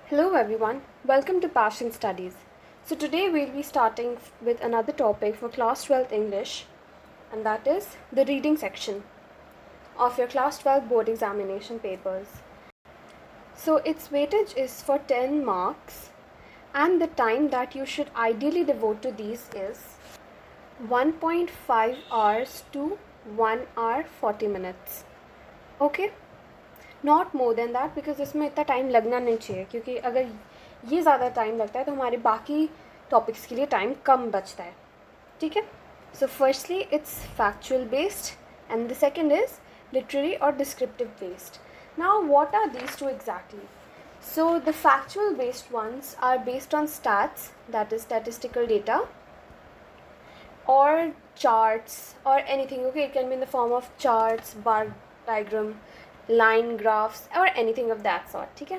Hello everyone, welcome to Passion Studies. So today we'll be starting with another topic for class 12 English, and that is the reading section of your class 12 board examination papers. So its weightage is for 10 marks and the time that you should ideally devote to these is 1.5 hours to 1 hour 40 minutes. Okay? Not more than that because इसमें इतना time लगना नहीं चाहिए क्योंकि अगर ये ज़्यादा time लगता है तो हमारे बाकी टॉपिक्स के लिए टाइम कम बचता है. ठीक है. So firstly it's factual based and the second is literary और descriptive based. Now what are these two exactly? So the factual based ones are based on stats, that is statistical data, or charts or anything. Okay, it can be in the form of charts, bar diagram, line graphs or anything of that sort. ठीक है.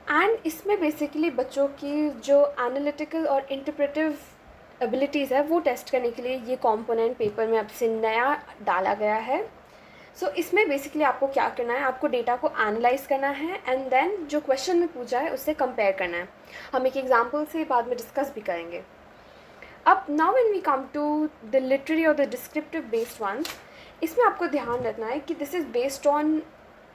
And इसमें basically बच्चों की जो analytical और interpretive abilities है वो test करने के लिए ये कंपोनेंट पेपर में अब से नया डाला गया है. सो इसमें बेसिकली आपको क्या करना है, आपको डेटा को एनालाइज करना है एंड देन जो क्वेश्चन में पूछा है उससे कंपेयर करना है. हम एक एग्जांपल से बाद में डिस्कस भी करेंगे. अब now when we come to the literary और द डिस्क्रिप्टिव बेस्ड वंस, इसमें आपको ध्यान रखना है कि this is based on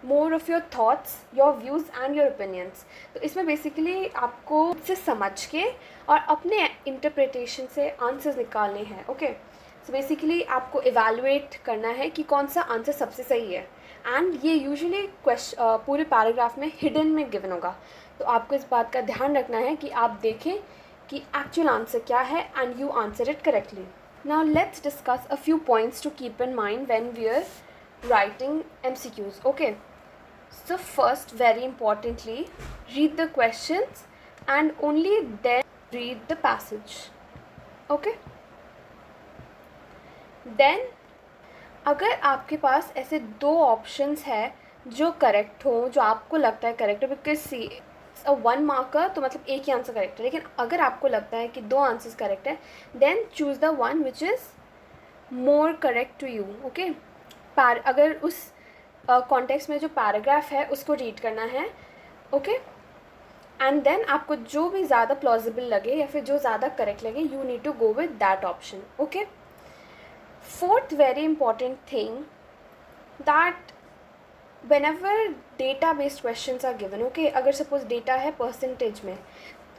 more of your thoughts, your views and your opinions. तो इसमें बेसिकली आपको से समझ के और अपने इंटरप्रिटेशन से आंसर्स निकालने हैं. ओके. सो बेसिकली आपको इवैल्यूएट करना है कि कौन सा आंसर सबसे सही है एंड ये यूजुअली पूरे पैराग्राफ में हिडन में गिवन होगा. तो आपको इस बात का ध्यान रखना है कि आप देखें कि एक्चुअल आंसर क्या है and you answer it correctly. Now let's discuss a few points to keep in mind when we are writing MCQs. Okay. So first, very importantly, read the questions and only then read the passage. Okay. Then अगर आपके पास ऐसे दो options है जो correct हो, जो आपको लगता है करेक्ट हो, बिकॉज सी वन मार्कर तो मतलब एक ही आंसर करेक्ट है, लेकिन अगर आपको लगता है कि दो आंसर्स करेक्ट है then choose the one which is more correct to you. Okay. अगर उस कॉन्टेक्स्ट में जो पैराग्राफ है उसको रीड करना है. ओके. एंड देन आपको जो भी ज़्यादा प्लॉजिबल लगे या फिर जो ज़्यादा करेक्ट लगे you need to go with that option. Okay. Fourth very important thing that whenever data based questions are given, okay, अगर सपोज डेटा है परसेंटेज में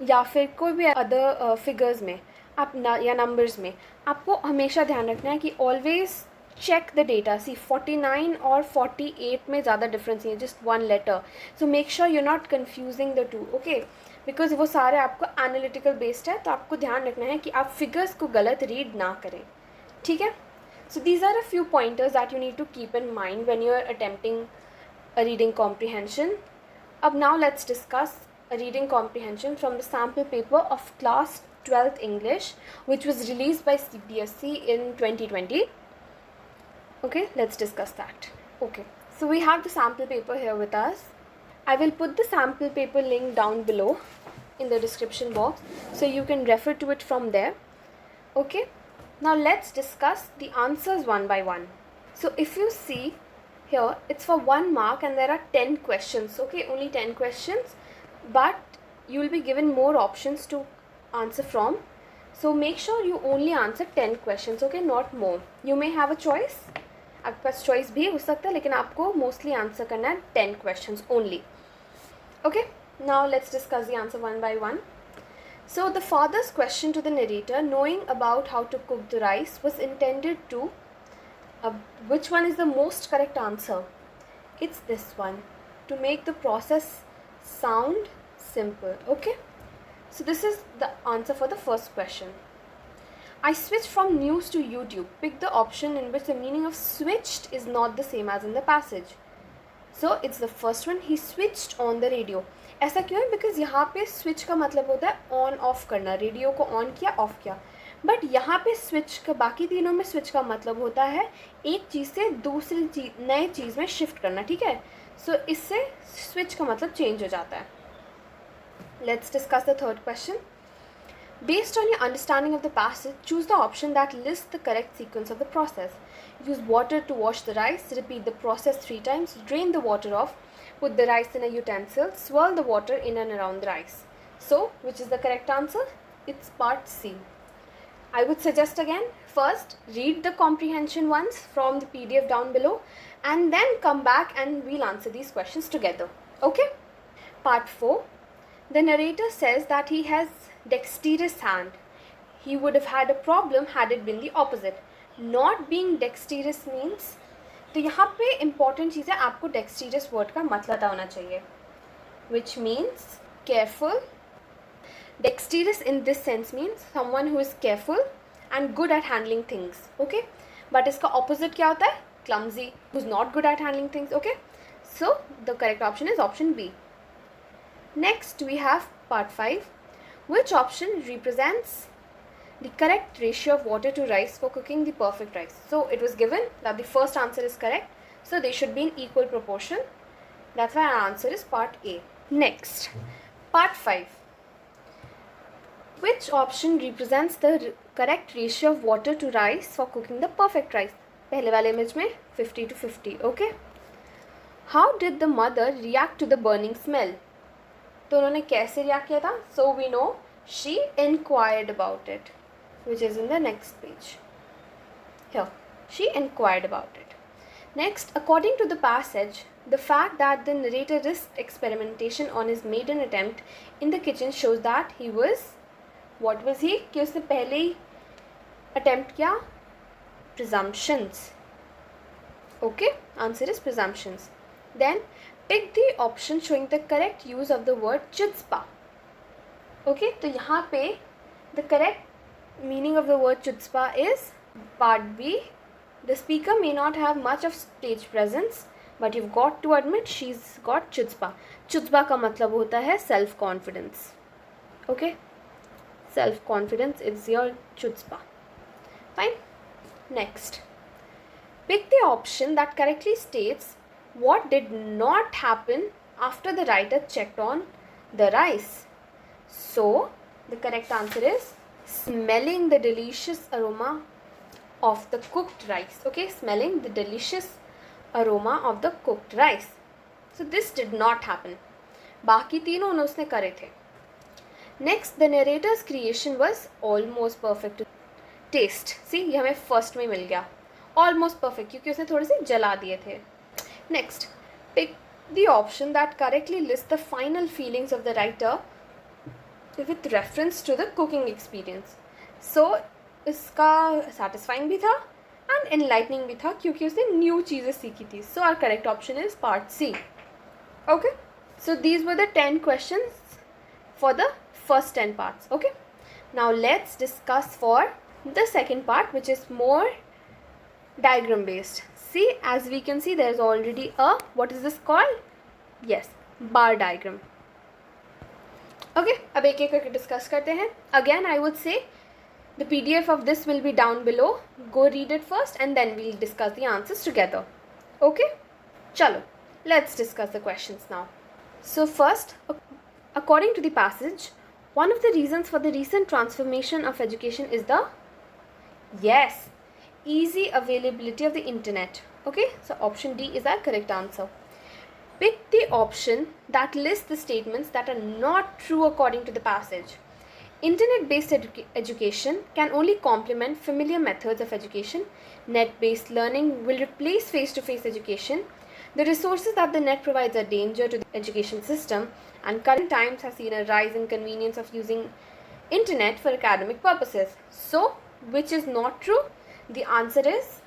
या फिर कोई भी अदर फिगर्स में आप या नंबर्स में, आपको हमेशा ध्यान रखना है कि always check the data. See, 49 और 48 में ज़्यादा डिफरेंस नहीं है, just one letter. So make sure you're not confusing the two. Okay. Because वो सारे आपको analytical based है, तो आपको ध्यान रखना है कि आप figures को गलत read ना करें. ठीक है. So these are a few pointers that you need to keep in mind when you're attempting a reading comprehension. अब now let's discuss a reading comprehension from the sample paper of class 12th English, which was released by CBSE in 2020. Okay, let's discuss that. Okay, so we have the sample paper here with us. I will put the sample paper link down below in the description box so you can refer to it from there. Okay, now let's discuss the answers one by one. So if you see here, it's for 1 mark and there are 10 questions. Okay, only 10 questions, but you will be given more options to answer from. So make sure you only answer 10 questions. Okay, not more. You may have a choice. आपके पास choice भी हो सकता है, लेकिन आपको mostly answer करना है 10 questions only. Okay. Now let's discuss the answer one by one. So the father's question to the narrator knowing about how to cook the rice was intended to which one is the most correct answer? It's this one, to make the process sound simple. Okay, so this is the answer for the first question. I switched from news to YouTube. Pick the option in which the meaning of switched is not the same as in the passage. So it's the first one. He switched on the radio. ऐसा क्यों है? Because यहाँ पे switch का मतलब होता है on off करना, रेडियो को ऑन किया ऑफ किया. बट यहाँ पे स्विच का, बाकी तीनों में स्विच का मतलब होता है एक चीज़ से दूसरी चीज, नए चीज़ में शिफ्ट करना. ठीक है. सो इससे स्विच का मतलब चेंज हो जाता है. Let's discuss the third question. Based on your understanding of the passage, choose the option that lists the correct sequence of the process. Use water to wash the rice, repeat the process 3 times, drain the water off, put the rice in a utensil, swirl the water in and around the rice. So, which is the correct answer? It's part C. I would suggest again, first read the comprehension ones from the PDF down below and then come back and we'll answer these questions together. Okay? Part 4. The narrator says that he has dexterous hand. He would have had a problem had it been the opposite. Not being dexterous means, तो यहाँ पे important चीज़ है, आपको dexterous word का मतलब पता होना चाहिए, which means careful. Dexterous in this sense means someone who is careful and good at handling things. Okay, but इसका opposite क्या होता है? Clumsy, who's not good at handling things. Okay, so the correct option is option B. Next we have part 5. Which option represents the correct ratio of water to rice for cooking the perfect rice? So it was given that the first answer is correct, so they should be in equal proportion. That's why our answer is part A. Next, part 5. Which option represents the correct ratio of water to rice for cooking the perfect rice? पहले वाले image में 50 to 50. Okay. How did the mother react to the burning smell? तो उन्होंने कैसे react किया था? So we know she inquired about it, which is in the next page. Here, she inquired about it. Next, according to the passage, the fact that the narrator risked experimentation on his maiden attempt in the kitchen shows that he was, what was he? कि उसने पहले ही attempt किया? Presumptions. Okay, answer is presumptions. Then, pick the option showing the correct use of the word chutzpah. Okay, तो यहाँ पे the correct meaning of the word chutzpah is part B. The speaker may not have much of stage presence, but you've got to admit she's got chutzpah. Chutzpah का मतलब होता है self confidence. Okay, self confidence is your chutzpah. Fine. Next, pick the option that correctly states what did not happen after the writer checked on the rice. So the correct answer is smelling the delicious aroma of the cooked rice. Okay, smelling the delicious aroma of the cooked rice. So this did not happen. बाकी तीनों उसने करे थे. Next, the narrator's creation was almost perfect. Taste. See, ये हमें first में मिल गया. Almost perfect क्योंकि उसने थोड़े से जला दिए थे. Next, pick the option that correctly lists the final feelings of the writer with reference to the cooking experience. So इसका satisfying भी था and enlightening भी था क्योंकि उसने new चीज़ें सीखी थी. So our correct option is part C. Okay. So these were the 10 questions for the first 10 parts. Okay. Now let's discuss for the second part, which is more diagram based. See, as we can see, there is already a, what is this called? Yes, bar diagram. Okay, अब एक एक करके discuss करते हैं. Again, I would say the PDF of this will be down below. Go read it first and then we'll discuss the answers together. Okay? Chalo, let's discuss the questions now. So first, according to the passage, one of the reasons for the recent transformation of education is the, yes, easy availability of the internet. Okay, so option D is our correct answer. Pick the option that lists the statements that are not true according to the passage. Internet-based education can only complement familiar methods of education. Net-based learning will replace face-to-face education. The resources that the net provides are a danger to the education system, and current times have seen a rise in convenience of using internet for academic purposes. So, which is not true? The answer is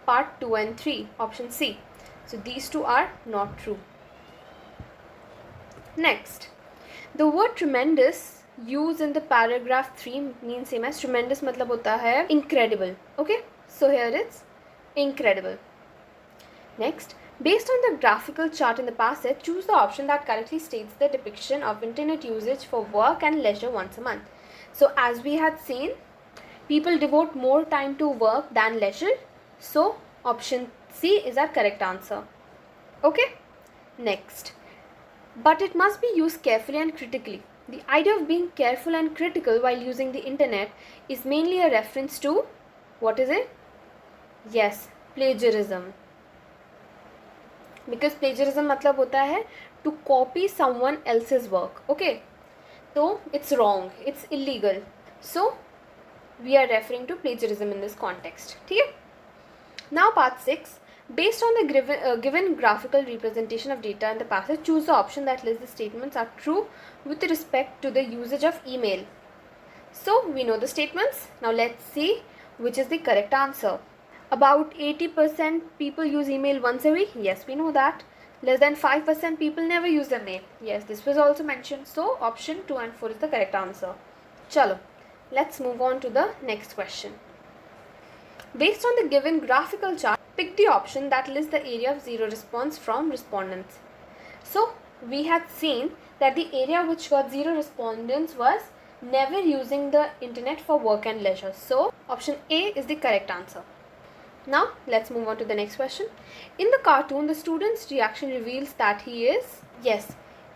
part 2 and 3, option C. So these two are not true. Next, the word tremendous used in the paragraph 3 means same as tremendous मतलब होता है incredible. Okay, so here it's incredible. Next, based on the graphical chart in the passage, choose the option that correctly states the depiction of internet usage for work and leisure once a month. So as we had seen, people devote more time to work than leisure. So option C is our correct answer. Okay. Next, but it must be used carefully and critically. The idea of being careful and critical while using the internet is mainly a reference to, what is it? Yes, plagiarism. Because plagiarism मतलब होता है to copy someone else's work. Okay, तो it's wrong, it's illegal. So we are referring to plagiarism in this context. ठीक है. Now part 6. Based on the given graphical representation of data in the passage, choose the option that lists the statements are true with respect to the usage of email. So we know the statements. Now let's see which is the correct answer. About 80% people use email once a week. Yes, we know that. Less than 5% people never use the mail. Yes, this was also mentioned. So option 2 and 4 is the correct answer. Chalo, let's move on to the next question. Based on the given graphical chart, pick the option that lists the area of zero response from respondents. So we had seen that the area which got zero respondents was never using the internet for work and leisure. So option A is the correct answer. Now let's move on to the next question. In the cartoon, the student's reaction reveals that he is, yes,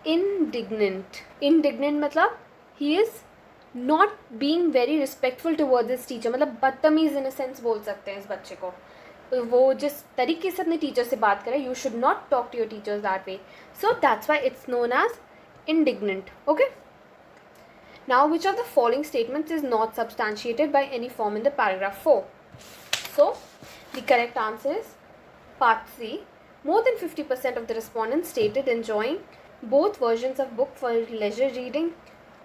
indignant. Indignant matlab he is not being very respectful towards this teacher. मतलब बदतमीज़ इन a sense बोल सकते हैं इस बच्चे को. वो जिस तरीके से अपने टीचर से बात करे, you should not talk to your teachers that way. So that's why it's known as indignant. Okay. Now which of the following statements is not substantiated by any form in the paragraph 4. So the correct answer is part C. More than 50% of the respondents stated enjoying both versions of book for leisure reading.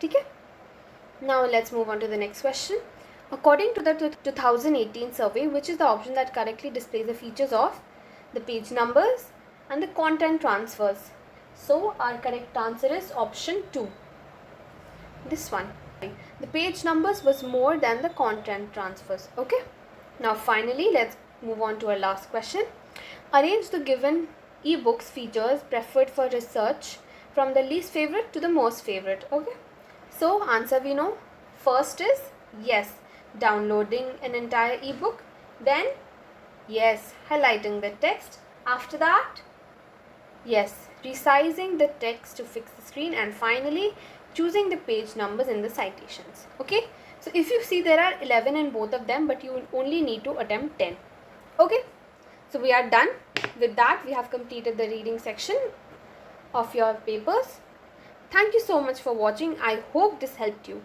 ठीक है. Now let's move on to the next question. According to the 2018 survey, which is the option that correctly displays the features of the page numbers and the content transfers? So our correct answer is option 2. This one. The page numbers was more than the content transfers. Okay. Now finally let's move on to our last question. Arrange the given ebooks features preferred for research from the least favorite to the most favorite. Okay. So answer we know. First is yes, downloading an entire ebook. Then yes, highlighting the text. After that, yes, resizing the text to fix the screen. And finally, choosing the page numbers in the citations. Okay. So if you see, there are 11 in both of them, but you will only need to attempt 10. Okay. So we are done. With that, we have completed the reading section of your papers. Thank you so much for watching. I hope this helped you.